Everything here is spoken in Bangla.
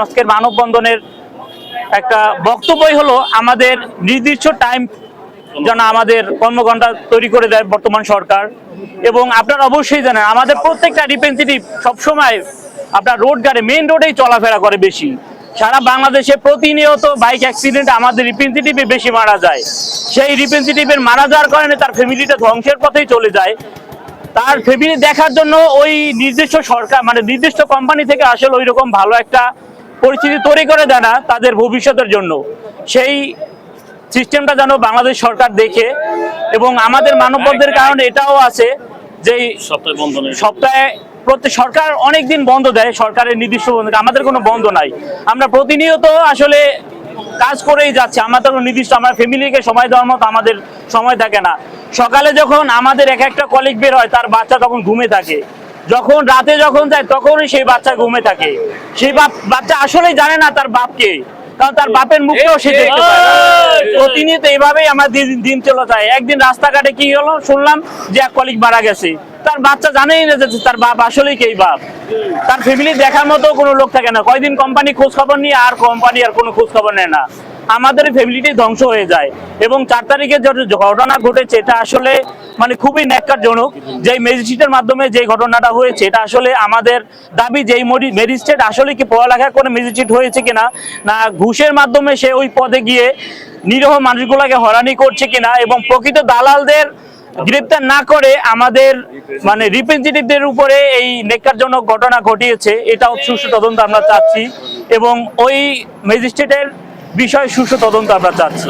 আজকের মানববন্ধনের একটা বক্তব্যই হলো আমাদের নির্দিষ্ট টাইম যেন আমাদের কর্মঘণ্টা তৈরি করে দেয় বর্তমান সরকার। এবং আপনারা অবশ্যই জানেন আমাদের প্রত্যেকটা রিপ্রেজেন্টেটিভ সবসময় আপনার রোড গাড়ি মেইন রোডেই চলাফেরা করে বেশি। সারা বাংলাদেশে প্রতিনিয়ত বাইক অ্যাক্সিডেন্ট আমাদের রিপ্রেজেন্টেটিভে বেশি মারা যায়। সেই রিপ্রেজেন্টেটিভের মারা যাওয়ার কারণে তার ফ্যামিলিটা ধ্বংসের পথেই চলে যায়। তার ফ্যামিলি দেখার জন্য ওই নির্দিষ্ট সরকার মানে নির্দিষ্ট কোম্পানি থেকে আসলে ওই রকম ভালো একটা পরিস্থিতি তৈরি করে দেয় না তাদের ভবিষ্যতের জন্য। সেই সিস্টেমটা যেন বাংলাদেশ সরকার দেখে। এবং আমাদের মানববন্ধের কারণে এটাও আছে যে সপ্তাহে প্রত্যেক সরকার অনেক দিন বন্ধ দেয়, সরকারের নির্দিষ্ট বন্ধ, আমাদের কোনো বন্ধ নাই। আমরা প্রতিনিয়ত আসলে কাজ করেই যাচ্ছে, আমাদের নির্দিষ্ট আমার ফ্যামিলিকে সময় দেওয়ার মতো আমাদের সময় থাকে না। সকালে যখন আমাদের এক একটা কলিগ বের হয় তার বাচ্চা তখন ঘুমে থাকে, যখন রাতে যখন যায় তখনই সেই বাচ্চা ঘুমে থাকে। সেই বাচ্চা আসলেই জানে না তার বাপকে, কারণ তার বাপের মুখেও সে দেখতে পায় না। প্রতিনিয়ত এইভাবেই আমার দিন চলে যায়। একদিন রাস্তাঘাটে কি হলো শুনলাম যে এক কলিগ মারা গেছে, তার বাচ্চা জানেই না যে তার বাপ আসলেই কে বাপ। তার ফ্যামিলি দেখার মতো কোনো লোক থাকে না। কয়দিন কোম্পানি খোঁজ খবর নিয়ে আর কোম্পানি আর কোনো খোঁজ খবর নেয় না। আমাদের ফ্যামিলিটাই ধ্বংস হয়ে যায়। এবং 4 তারিখে যে ঘটনা ঘটেছে এটা আসলে মানে খুবই ন্যাক্কারজনক। যেই ম্যাজিস্ট্রেটের মাধ্যমে যে ঘটনাটা হয়েছে এটা আসলে আমাদের দাবি যেই ম্যাজিস্ট্রেট আসলে কি পড়ালেখা করে ম্যাজিস্ট্রেট হয়েছে কিনা, না ঘুষের মাধ্যমে সে ওই পদে গিয়ে নিরীহ মানুষগুলোকে হয়রানি করছে কিনা, এবং প্রকৃত দালালদের গ্রেপ্তার না করে আমাদের মানে রিপ্রেজেন্টেটিভদের উপরে এই ন্যাক্কারজনক ঘটনা ঘটিয়েছে, এটাও সুষ্ঠু তদন্ত আমরা চাচ্ছি। এবং ওই ম্যাজিস্ট্রেটের বিষয়ে সুষ্ঠু তদন্ত আমরা চাচ্ছি।